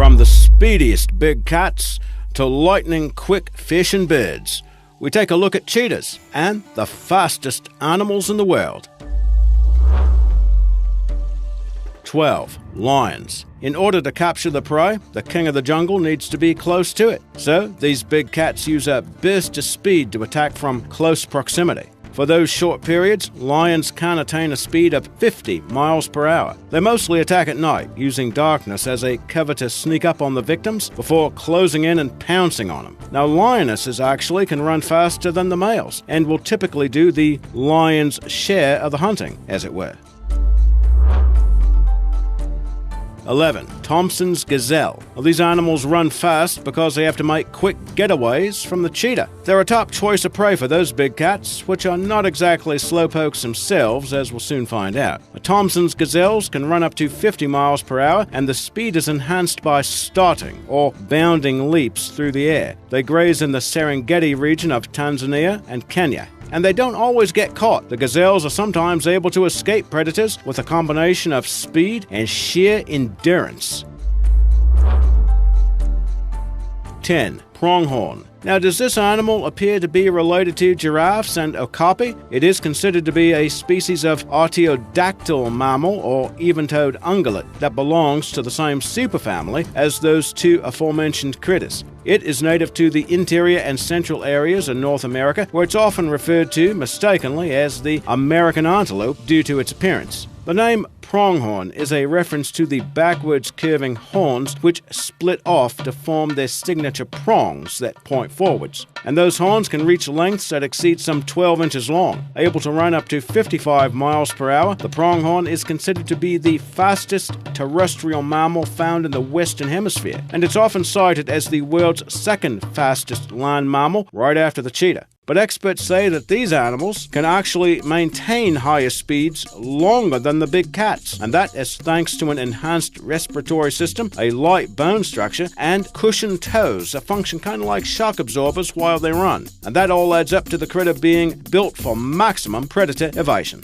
From the speediest big cats to lightning-quick fish and birds, we take a look at cheetahs and the fastest animals in the world. 12. Lions. In order to capture the prey, the king of the jungle needs to be close to it. So, these big cats use a burst of speed to attack from close proximity. For those short periods, lions can attain a speed of 50 miles per hour. They mostly attack at night, using darkness as a cover to sneak up on the victims before closing in and pouncing on them. Now, lionesses actually can run faster than the males and will typically do the lion's share of the hunting, as it were. 11. Thompson's gazelle. Well, these animals run fast because they have to make quick getaways from the cheetah. They're a top choice of prey for those big cats, which are not exactly slowpokes themselves, as we'll soon find out. Thompson's gazelles can run up to 50 miles per hour, and the speed is enhanced by starting or bounding leaps through the air. They graze in the Serengeti region of Tanzania and Kenya, and they don't always get caught. The gazelles are sometimes able to escape predators with a combination of speed and sheer endurance. 10. Pronghorn. Now, does this animal appear to be related to giraffes and okapi? It is considered to be a species of artiodactyl mammal or even-toed ungulate that belongs to the same superfamily as those two aforementioned critters. It is native to the interior and central areas of North America, where it's often referred to mistakenly as the American antelope due to its appearance. The name pronghorn is a reference to the backwards curving horns which split off to form their signature prongs that point forwards. And those horns can reach lengths that exceed some 12 inches long. Able to run up to 55 miles per hour, the pronghorn is considered to be the fastest terrestrial mammal found in the Western Hemisphere, and it's often cited as the world's second fastest land mammal, right after the cheetah. But experts say that these animals can actually maintain higher speeds longer than the big cats, and that is thanks to an enhanced respiratory system, a light bone structure, and cushioned toes that function kind of like shock absorbers while they run. And that all adds up to the critter being built for maximum predator evasion.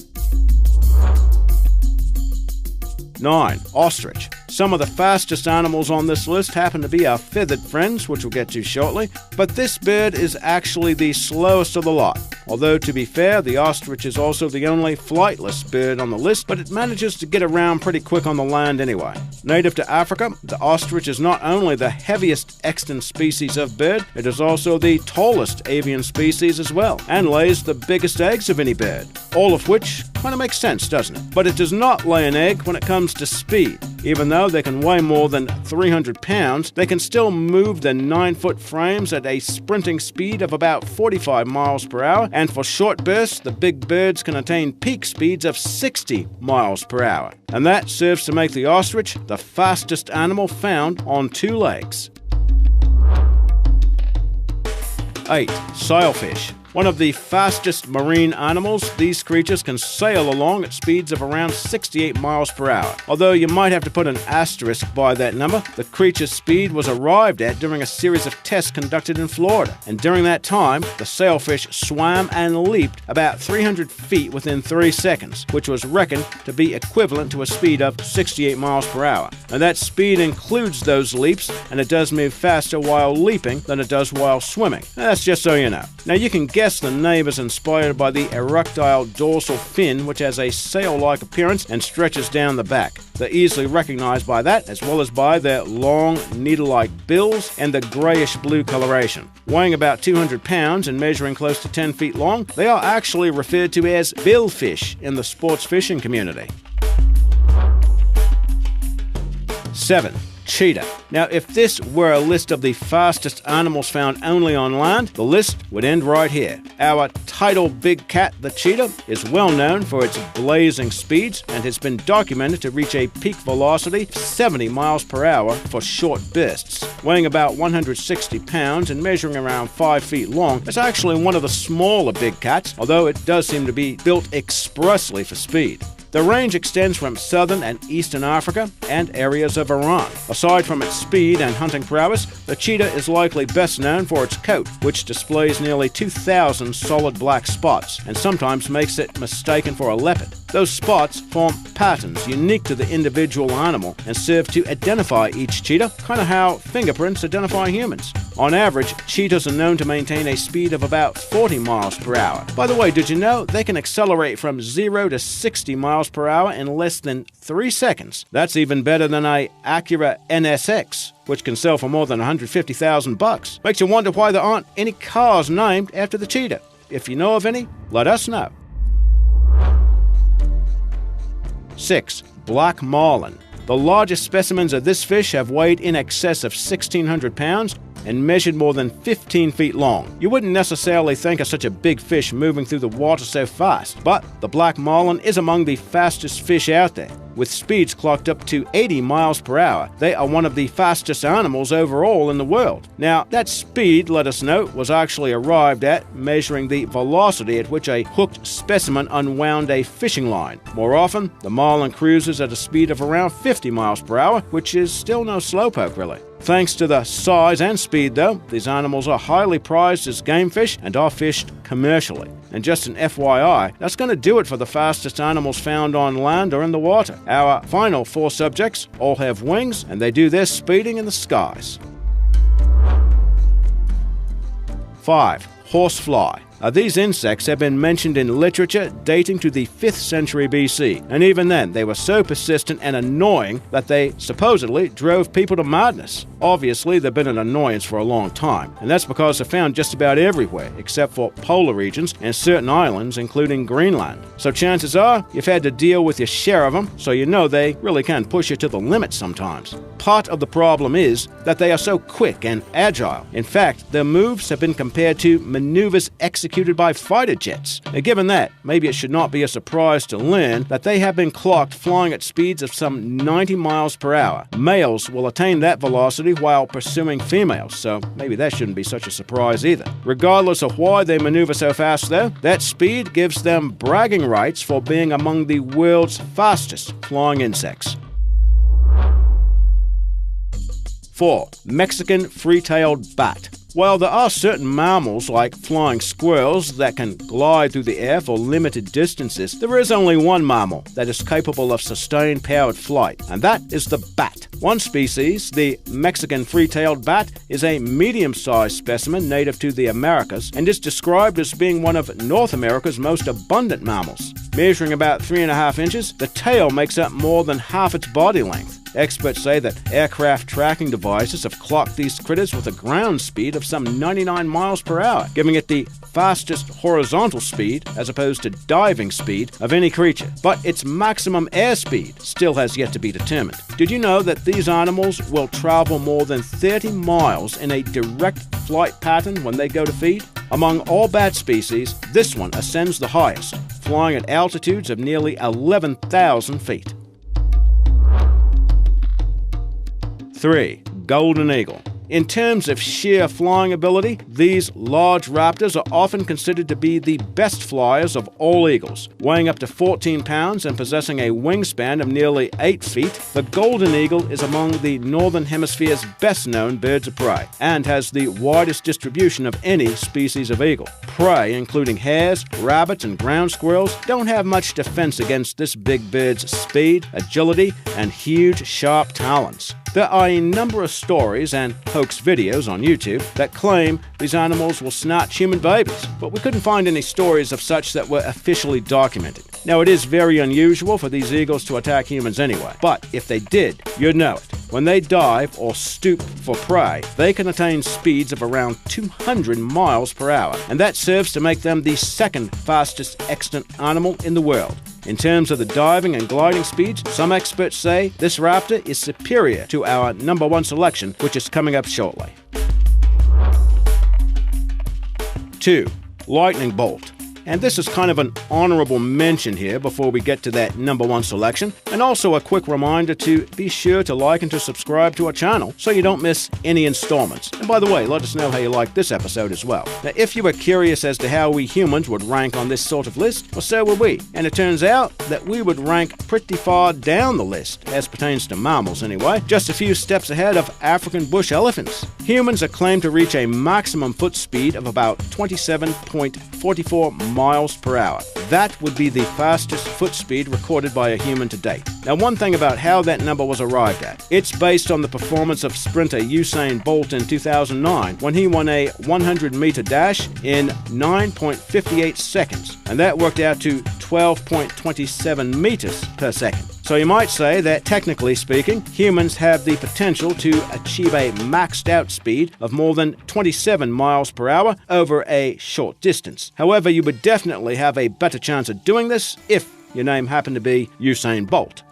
9. Ostrich. Some of the fastest animals on this list happen to be our feathered friends, which we'll get to shortly, but this bird is actually the slowest of the lot. Although, to be fair, the ostrich is also the only flightless bird on the list, but it manages to get around pretty quick on the land anyway. Native to Africa, the ostrich is not only the heaviest extant species of bird, it is also the tallest avian species as well, and lays the biggest eggs of any bird. All of which kind of makes sense, doesn't it? But it does not lay an egg when it comes to speed. Even though they can weigh more than 300 pounds, they can still move their 9-foot frames at a sprinting speed of about 45 miles per hour, and for short bursts, the big birds can attain peak speeds of 60 miles per hour. And that serves to make the ostrich the fastest animal found on two legs. 8. Sailfish. One of the fastest marine animals, these creatures can sail along at speeds of around 68 miles per hour. Although you might have to put an asterisk by that number, the creature's speed was arrived at during a series of tests conducted in Florida. And during that time, the sailfish swam and leaped about 300 feet within 3 seconds, which was reckoned to be equivalent to a speed of 68 miles per hour. And that speed includes those leaps, and it does move faster while leaping than it does while swimming. That's just so you know. Now, you can guess the name is inspired by the erectile dorsal fin, which has a sail-like appearance and stretches down the back. They're easily recognized by that, as well as by their long, needle-like bills and the grayish-blue coloration. Weighing about 200 pounds and measuring close to 10 feet long, they are actually referred to as billfish in the sports fishing community. 7. Cheetah. Now, if this were a list of the fastest animals found only on land, the list would end right here. Our title big cat, the cheetah, is well known for its blazing speeds and has been documented to reach a peak velocity of 70 miles per hour for short bursts. Weighing about 160 pounds and measuring around 5 feet long, it's actually one of the smaller big cats, although it does seem to be built expressly for speed. The range extends from southern and eastern Africa and areas of Iran. Aside from its speed and hunting prowess, the cheetah is likely best known for its coat, which displays nearly 2,000 solid black spots and sometimes makes it mistaken for a leopard. Those spots form patterns unique to the individual animal and serve to identify each cheetah, kind of how fingerprints identify humans. On average, cheetahs are known to maintain a speed of about 40 miles per hour. By the way, did you know they can accelerate from 0 to 60 miles per hour in less than 3 seconds? That's even better than a Acura NSX, which can sell for more than $150,000. Makes you wonder why there aren't any cars named after the cheetah. If you know of any, let us know. 6. Black marlin. The largest specimens of this fish have weighed in excess of 1,600 pounds and measured more than 15 feet long. You wouldn't necessarily think of such a big fish moving through the water so fast, but the black marlin is among the fastest fish out there. With speeds clocked up to 80 miles per hour, they are one of the fastest animals overall in the world. Now, that speed, let us note, was actually arrived at measuring the velocity at which a hooked specimen unwound a fishing line. More often, the marlin cruises at a speed of around 50 miles per hour, which is still no slowpoke, really. Thanks to the size and speed, though, these animals are highly prized as game fish and are fished commercially. And just an FYI, that's going to do it for the fastest animals found on land or in the water. Our final 4 subjects all have wings, and they do their speeding in the skies. 5. Horsefly. These insects have been mentioned in literature dating to the 5th century BC, and even then they were so persistent and annoying that they supposedly drove people to madness. Obviously, they've been an annoyance for a long time, and that's because they're found just about everywhere except for polar regions and certain islands, including Greenland. So chances are you've had to deal with your share of them, so you know they really can push you to the limit sometimes. Part of the problem is that they are so quick and agile. In fact, their moves have been compared to maneuvers executed by fighter jets. Now, given that, maybe it should not be a surprise to learn that they have been clocked flying at speeds of some 90 miles per hour. Males will attain that velocity while pursuing females, so maybe that shouldn't be such a surprise either. Regardless of why they maneuver so fast, though, that speed gives them bragging rights for being among the world's fastest flying insects. 4. Mexican free-tailed bat. While there are certain mammals like flying squirrels that can glide through the air for limited distances, there is only one mammal that is capable of sustained powered flight, and that is the bat. One species, the Mexican free-tailed bat, is a medium-sized specimen native to the Americas and is described as being one of North America's most abundant mammals. Measuring about 3.5 inches, the tail makes up more than half its body length. Experts say that aircraft tracking devices have clocked these critters with a ground speed of some 99 miles per hour, giving it the fastest horizontal speed, as opposed to diving speed, of any creature. But its maximum airspeed still has yet to be determined. Did you know that these animals will travel more than 30 miles in a direct flight pattern when they go to feed? Among all bat species, this one ascends the highest, flying at altitudes of nearly 11,000 feet. 3. Golden eagle. In terms of sheer flying ability, these large raptors are often considered to be the best flyers of all eagles. Weighing up to 14 pounds and possessing a wingspan of nearly 8 feet, the golden eagle is among the Northern Hemisphere's best-known birds of prey and has the widest distribution of any species of eagle. Prey, including hares, rabbits, and ground squirrels, don't have much defense against this big bird's speed, agility, and huge, sharp talons. There are a number of stories and hoax videos on YouTube that claim these animals will snatch human babies, but we couldn't find any stories of such that were officially documented. Now, it is very unusual for these eagles to attack humans anyway, but if they did, you'd know it. When they dive or stoop for prey, they can attain speeds of around 200 miles per hour, and that serves to make them the second fastest extant animal in the world. In terms of the diving and gliding speeds, some experts say this raptor is superior to our number 1 selection, which is coming up shortly. 2. Lightning bolt. And this is kind of an honorable mention here before we get to that number one selection. And also a quick reminder to be sure to like and to subscribe to our channel so you don't miss any installments. And by the way, let us know how you like this episode as well. Now, if you were curious as to how we humans would rank on this sort of list, well, so would we. And it turns out that we would rank pretty far down the list, as pertains to mammals anyway, just a few steps ahead of African bush elephants. Humans are claimed to reach a maximum foot speed of about 27.44 miles per hour. That would be the fastest foot speed recorded by a human to date. Now, one thing about how that number was arrived at. It's based on the performance of sprinter Usain Bolt in 2009 when he won a 100-meter dash in 9.58 seconds, and that worked out to 12.27 meters per second. So you might say that, technically speaking, humans have the potential to achieve a maxed out speed of more than 27 miles per hour over a short distance. However, you would definitely have a better chance of doing this if your name happened to be Usain Bolt.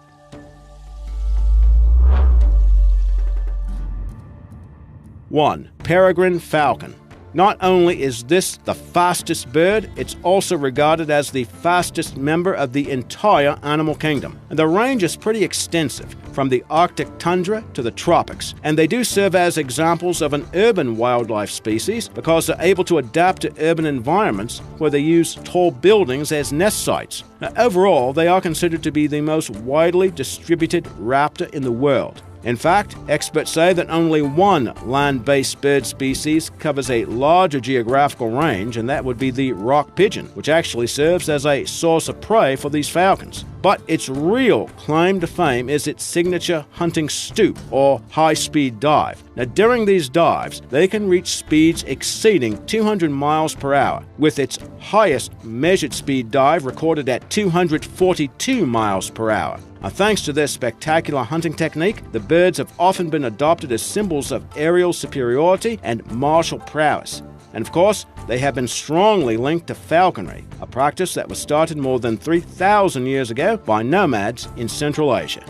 1. Peregrine falcon. Not only is this the fastest bird, it's also regarded as the fastest member of the entire animal kingdom. And the range is pretty extensive, from the Arctic tundra to the tropics. And they do serve as examples of an urban wildlife species because they're able to adapt to urban environments where they use tall buildings as nest sites. Now, overall, they are considered to be the most widely distributed raptor in the world. In fact, experts say that only one land-based bird species covers a larger geographical range, and that would be the rock pigeon, which actually serves as a source of prey for these falcons. But its real claim to fame is its signature hunting stoop, or high-speed dive. Now, during these dives, they can reach speeds exceeding 200 miles per hour, with its highest measured speed dive recorded at 242 miles per hour. Now, thanks to their spectacular hunting technique, the birds have often been adopted as symbols of aerial superiority and martial prowess. And of course, they have been strongly linked to falconry, a practice that was started more than 3,000 years ago by nomads in Central Asia.